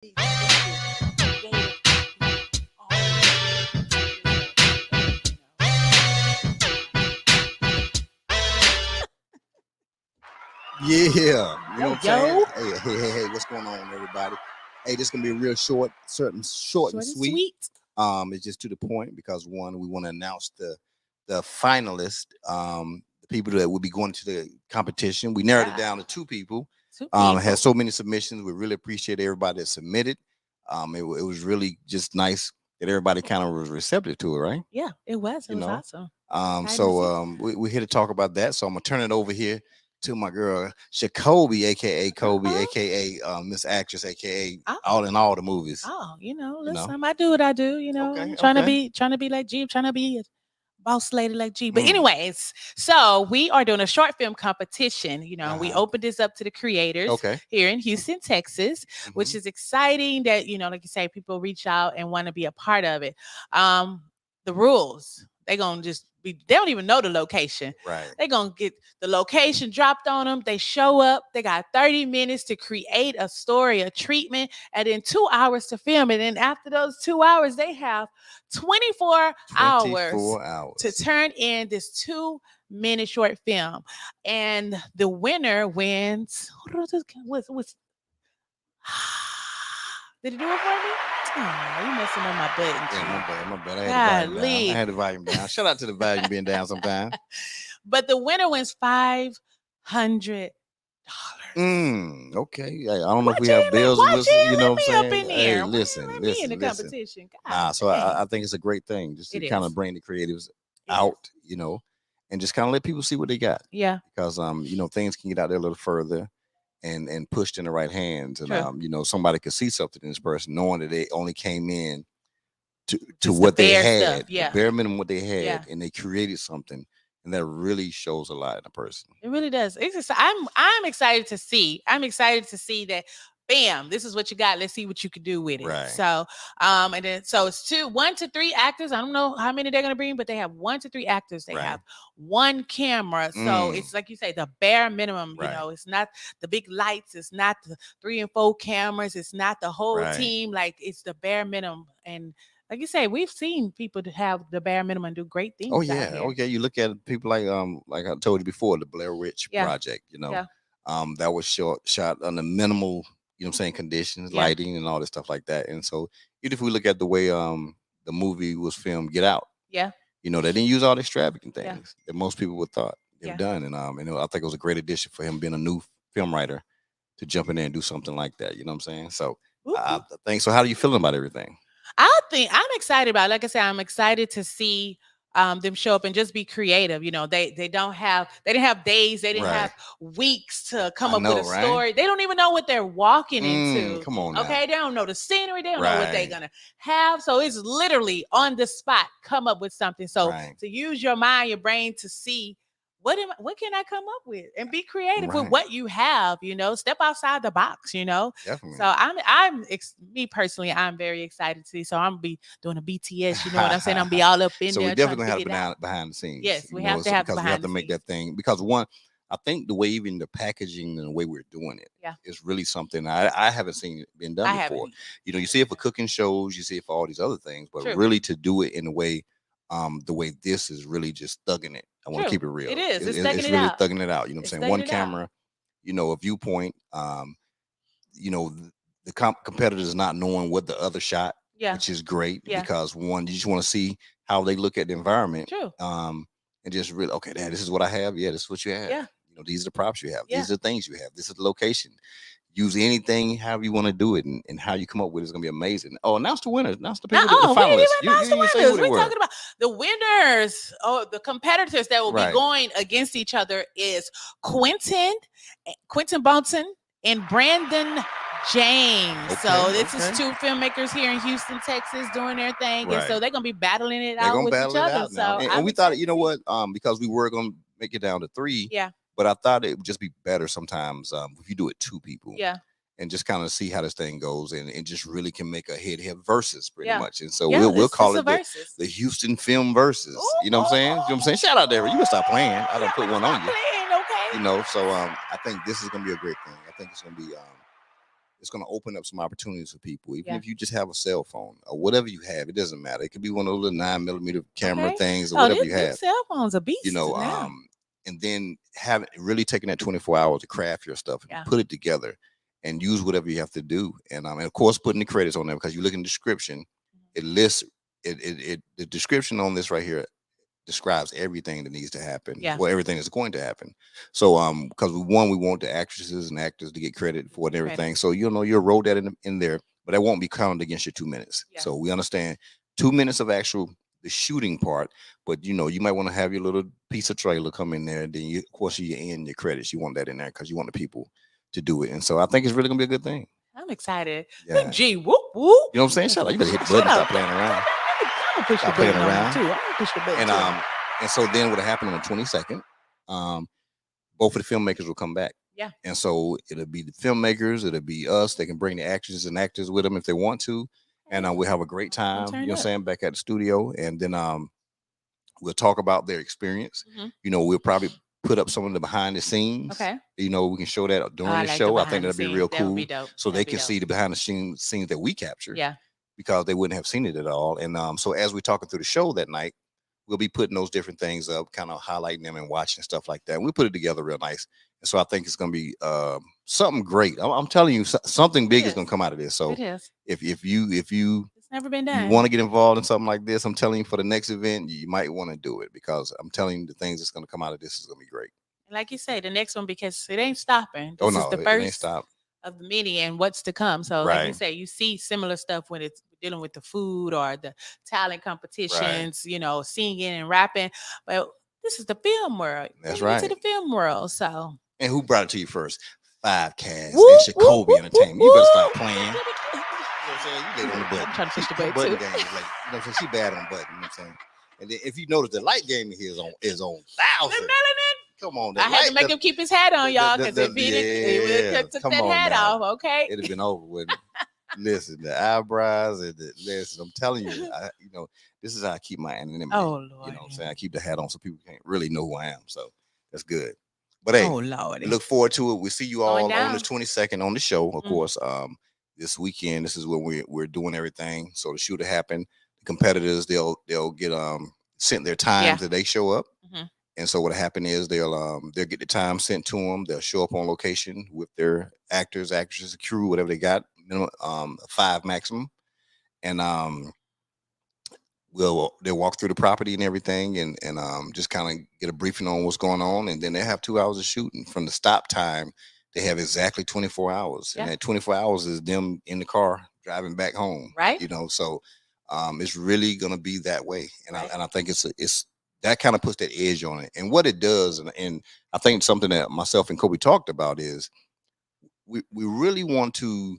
Yeah, you know what I'm saying? Hey, what's going on, everybody? Hey, this is gonna be a real short and sweet. It's just to the point because one, we want to announce the finalists, the people that will be going to the competition. We narrowed it down to two people. Had so many submissions. We really appreciate everybody that submitted. It was really just nice that everybody kind of was receptive to it, right? Yeah, it was. It was awesome. We're here to talk about that. So I'm gonna turn it over here to my girl Shacolby, aka Kobe, aka Miss Actress, aka all in all the movies. Oh, listen, I do what I do. Trying to be like G, trying to be a boss lady like G. But anyways, so we are doing a short film competition. We opened this up to the creators here in Houston, Texas, which is exciting. That like you say, people reach out and want to be a part of it. The rules. They're going to just be, they don't even know the location. Right. They're going to get the location dropped on them. They show up. They got 30 minutes to create a story, a treatment, and then 2 hours to film it. And after those 2 hours, they have 24 hours to turn in this 2-minute short film. And the winner wins. Did he do it for me? Oh, you messing on my button. Yeah, my bad. I had the volume down. Shout out to the volume being down sometimes. But the winner wins $500. Okay. I don't know if we have bills with us. You know what I'm saying? Hey, listen. In the competition. So I think it's a great thing just to kind of bring the creatives out, and just kind of let people see what they got. Yeah. Because things can get out there a little further. And pushed in the right hands, and somebody could see something in this person, knowing that they only came in to what they had, the bare minimum what they had, and they created something, and that really shows a lot in a person. It really does. It's just, I'm excited to see. I'm excited to see that. Bam! This is what you got. Let's see what you can do with it. Right. So, and then it's 1 to 3 actors. I don't know how many they're gonna bring, but they have 1 to 3 actors. They have 1 camera. So it's like you say, the bare minimum. It's not the big lights. It's not the 3 and 4 cameras. It's not the whole team. Like it's the bare minimum. And like you say, we've seen people to have the bare minimum and do great things. Oh yeah. You look at people like I told you before, the Blair Witch Project. That was shot under minimal. Conditions, lighting, and all this stuff like that. And so, even if we look at the way the movie was filmed, Get Out, they didn't use all the extravagant things that most people would thought they've done. And I think it was a great addition for him being a new film writer to jump in there and do something like that. You know what I'm saying? So, I think so. How do you feel about everything? I think I'm excited about it. Like I said, I'm excited to see them show up and just be creative. They didn't have days, they didn't have weeks to come up with a story. They don't even know what they're walking into. Come on now. Okay, they don't know the scenery, they don't know what they're gonna have. So it's literally on the spot, come up with something. So to use your mind, your brain to see what can I come up with and be creative with what you have, step outside the box, Definitely. So me personally, I'm very excited to see. So I'm gonna be doing a BTS, you know what I'm saying? I'm gonna be all up in there. So we definitely have behind the scenes. Yes, we have to have because we have to make that thing. Because one, I think the way even the packaging and the way we're doing it is really something I haven't seen been done before. You see it for cooking shows, you see it for all these other things, but really to do it in a way, the way this is really just thugging it. I want to keep it real. It is. It's really thugging it out. You know what I'm saying? One camera, a viewpoint. The competitors not knowing what the other shot, which is great because one, you just want to see how they look at the environment. True. And just really, okay, Dad, this is what I have. Yeah, this is what you have. Yeah. These are the props you have. These are the things you have. This is the location. Use anything, however you want to do it, and how you come up with it is going to be amazing. Oh, announce the winners. Announce the people, the finalists. We're talking about the winners. Oh, the competitors that will be going against each other is Quinton, Boughton, and Brandon James. So this is 2 filmmakers here in Houston, Texas, doing their thing, and so they're going to be battling it out with each other. So and we thought, because we were going to make it down to 3. Yeah. But I thought it would just be better sometimes if you do it 2 people. Yeah. And just kind of see how this thing goes and just really can make a head-to-head versus pretty much. And so we'll call it the Houston Film Versus. You know what I'm saying? You know what I'm saying? Shout out there. You can stop playing. I don't put one on you. Okay. So I think this is going to be a great thing. I think it's going to be it's going to open up some opportunities for people. Even if you just have a cell phone or whatever you have, it doesn't matter. It could be one of those little 9mm camera things or whatever you have. Cell phones are beasts now. And then really taking that 24 hours to craft your stuff and put it together and use whatever you have to do. And of course, putting the credits on there, because you look in the description, it lists the description on this right here describes everything that needs to happen, or everything that's going to happen. So because we want the actresses and actors to get credit for it and everything. So you'll roll that in there, but that won't be counted against your 2 minutes. So we understand 2 minutes of the shooting part, but you might want to have your little piece of trailer come in there, and then of course you end your credits. You want that in there because you want the people to do it. And so I think it's really gonna be a good thing. I'm excited. Yeah. Gee, whoop whoop. You know what I'm saying? Shut up. You better hit the button, stop playing around. I'm push the button around too. I'm push the button. And so then what'll happen on the 22nd, both of the filmmakers will come back. Yeah. And so it'll be the filmmakers, it'll be us. They can bring the actresses and actors with them if they want to. And we'll have a great time, back at the studio. And then we'll talk about their experience. We'll probably put up some of the behind the scenes. Okay. We can show that during the show. I think that'd be real cool. Be dope. So they can see the behind the scenes that we captured. Yeah. Because they wouldn't have seen it at all. And so as we're talking through the show that night, we'll be putting those different things up, kind of highlighting them and watching stuff like that. And we put it together real nice. And so I think it's going to be something great. I'm telling you, something big is going to come out of this. So it is. If you it's never been done. You want to get involved in something like this, I'm telling you, for the next event, you might want to do it, because I'm telling you, the things that's going to come out of this is going to be great. Like you say, the next one, because it ain't stopping. This is the first it ain't stop. Of the many and what's to come. So like you say, you see similar stuff when it's dealing with the food or the talent competitions, singing and rapping. But this is the film world. That's right. To the film world. So. And who brought it to you first? Five Cast and Shacolby Entertainment. You better stop playing. You know what I'm saying? You late on the button. I'm trying to push the button game. So she bad on the button. You know what I'm saying? And then if you notice, the light game here is on 1,000. The melanin. Come on, I had to make him keep his hat on, y'all, because if he would have took that hat off, okay? It'd have been over with. Listen, the eyebrows and listen, I'm telling you, this is how I keep my anonymity. Oh, Lord. You know what I'm saying? I keep the hat on so people can't really know who I am. So that's good. But hey, Lord, look forward to it. We'll see you all on the 22nd on the show, of course. This weekend, this is when we're doing everything. So the shoot will happen. The competitors, they'll get sent their times that they show up. And so what happen is they'll get the time sent to them. They'll show up on location with their actors, actresses, crew, whatever they got, minimum 5 maximum, and they'll walk through the property and everything, and just kind of get a briefing on what's going on, and then they have 2 hours of shooting. From the stop time, they have exactly 24 hours, and that 24 hours is them in the car driving back home. Right. So it's really gonna be that way, and I think it's. That kind of puts that edge on it. And what it does, and I think something that myself and Kobe talked about, is we really want to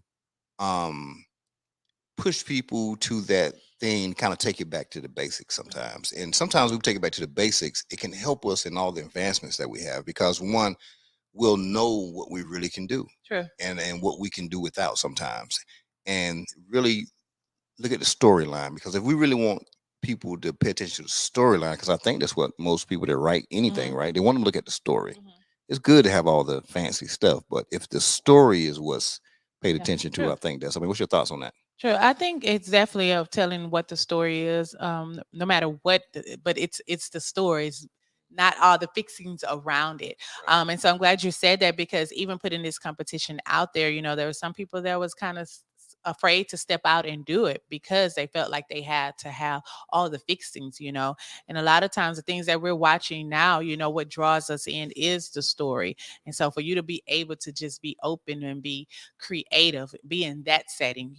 push people to that thing, kind of take it back to the basics sometimes. And sometimes we take it back to the basics. It can help us in all the advancements that we have, because one, we'll know what we really can do. True. And what we can do without sometimes. And really look at the storyline, because if we really want people to pay attention to the storyline, because I think that's what most people that write anything, right? They want to look at the story. It's good to have all the fancy stuff, but if the story is what's paid attention to, I think that's. What's your thoughts on that? Sure, I think it's definitely of telling what the story is, no matter what. But it's the stories, not all the fixings around it. Right. And so I'm glad you said that, because even putting this competition out there, there were some people that was kind of afraid to step out and do it because they felt like they had to have all the fixings, and a lot of times the things that we're watching now, what draws us in is the story. And so for you to be able to just be open and be creative, be in that setting,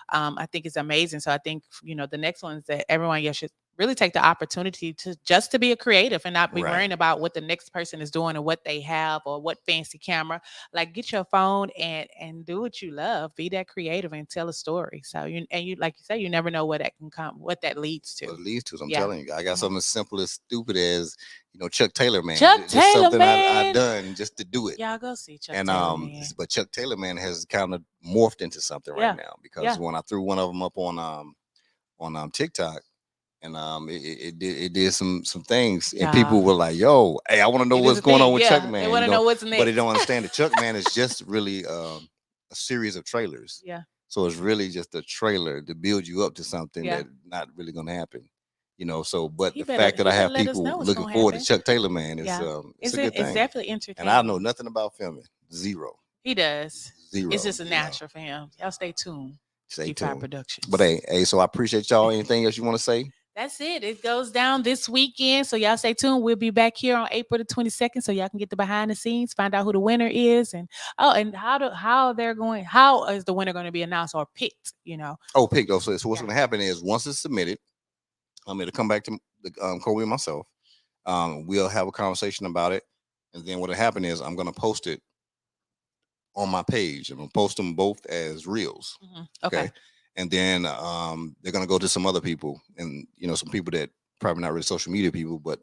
I think it's amazing. So I think, the next one is that everyone should really take the opportunity to be a creative and not be worrying about what the next person is doing or what they have or what fancy camera. Like, get your phone and do what you love. Be that creative and tell a story. So you like you say, you never know what that leads to. What it leads to, I'm telling you. I got something as simple as stupid as Chuck Taylor Man. Chuck Taylor something Man. I done just to do it. Y'all go see Chuck Taylor Man. But Chuck Taylor Man has kind of morphed into something right now, because when I threw one of them up on TikTok, and it did some things, and people were like, "Yo, hey, I want to know what's going on with Chuck Man." They want to know what's next, but they don't understand that Chuck Man is just really a series of trailers. Yeah. So it's really just a trailer to build you up to something that's not really going to happen. So, but the fact that I have people looking forward to Chuck Taylor, man, is it's a good thing. It's definitely entertaining. And I know nothing about filming. Zero. He does. Zero. It's just a natural for him. Y'all stay tuned. Stay tuned. Productions. But hey, so I appreciate y'all. Anything else you want to say? That's it. It goes down this weekend. So y'all stay tuned. We'll be back here on April the 22nd. So y'all can get the behind the scenes, find out who the winner is, and how they're going. How is the winner going to be announced or picked? Picked. So what's going to happen is once it's submitted, it'll come back to Kobe and myself. We'll have a conversation about it, and then what'll happen is I'm going to post it on my page. I'm going to post them both as reels. Mm-hmm. Okay. And then they're gonna go to some other people, and some people that probably not really social media people, but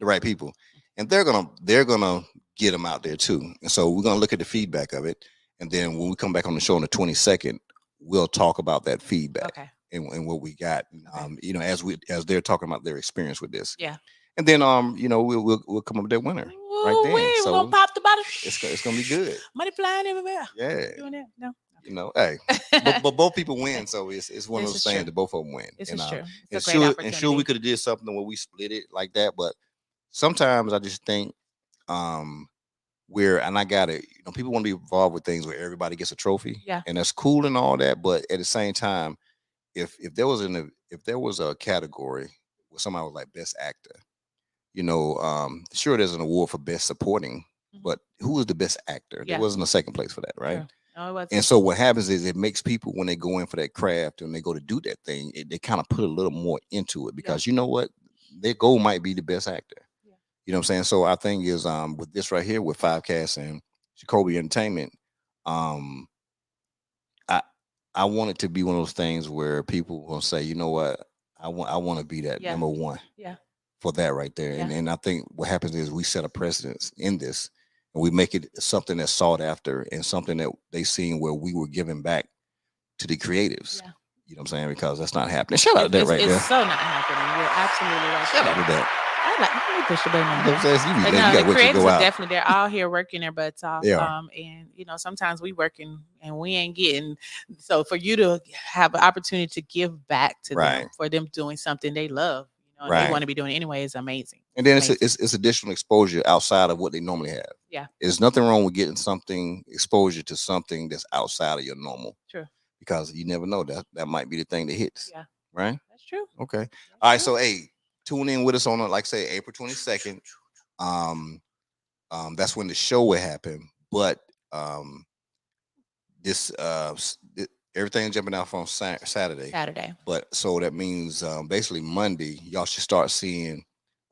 the right people, and they're gonna get them out there too. And so we're gonna look at the feedback of it, and then when we come back on the show on the 22nd, we'll talk about that feedback and what we got. As they're talking about their experience with this. Yeah. And then we'll come up with that winner right then. We're gonna pop the bottle. It's gonna be good. Money flying everywhere. Yeah. Doing that? No. Hey, but both people win, so it's one of those things that both of them win. This is true. And sure, we could have did something where we split it like that, but sometimes I just think and I got it. People want to be involved with things where everybody gets a trophy, and that's cool and all that. But at the same time, if there was a category where somebody was like best actor, sure there's an award for best supporting, but who was the best actor? There wasn't a second place for that, right? True. No, and so what happens is it makes people, when they go in for that craft and they go to do that thing, they kind of put a little more into it because you know what, their goal might be the best actor. You know what I'm saying? So I think is with this right here with Five Cast and Shacolby Entertainment, I want it to be one of those things where people will say, you know what, I want to be that number one for that right there. And I think what happens is we set a precedence in this. And we make it something that's sought after and something that they seen where we were giving back to the creatives. Yeah. You know what I'm saying? Because that's not happening. Shout out to that right there. It's so not happening. You're absolutely right. Shout out to that. Let me push the button on that. The creatives are definitely, they're all here working their butts off. Yeah. And sometimes we working and we ain't getting. So for you to have an opportunity to give back to them for them doing something they love, they want to be doing it anyway, is amazing. And then it's additional exposure outside of what they normally have. Yeah. There's nothing wrong with getting exposure to something that's outside of your normal. True. Because you never know, that might be the thing that hits. Yeah. Right? That's true. Okay. All right. So tune in with us on April 22nd. That's when the show will happen. But this everything's jumping out from Saturday. But so that means basically Monday, y'all should start seeing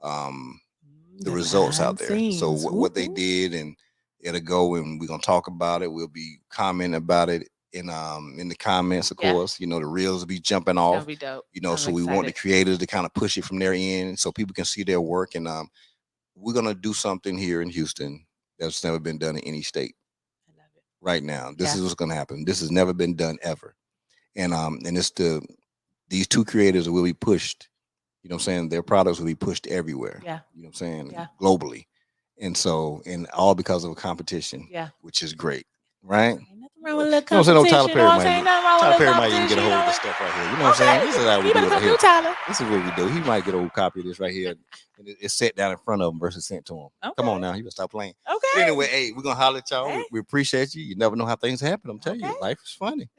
the results out there. So what they did, and it'll go, and we're gonna talk about it. We'll be commenting about it in the comments, of course. The reels will be jumping off. That'll be dope. So we want the creators to kind of push it from their end so people can see their work. And we're gonna do something here in Houston that's never been done in any state. Right now, this is what's gonna happen. This has never been done ever, and it's these two creators will be pushed. You know what I'm saying? Their products will be pushed everywhere. Yeah. You know what I'm saying? Globally, and all because of a competition. Yeah. Which is great, right? Ain't nothing wrong with a little competition. Tyler Perry might even get a hold of this stuff right here. You know what I'm saying? This is how we do it here. Tyler. This is what we do. He might get a copy of this right here, and it's set down in front of him versus sent to him. Okay. Come on now, you better stop playing. Okay. But anyway, we're gonna holler at y'all. We appreciate you. You never know how things happen. I'm telling you, life is funny.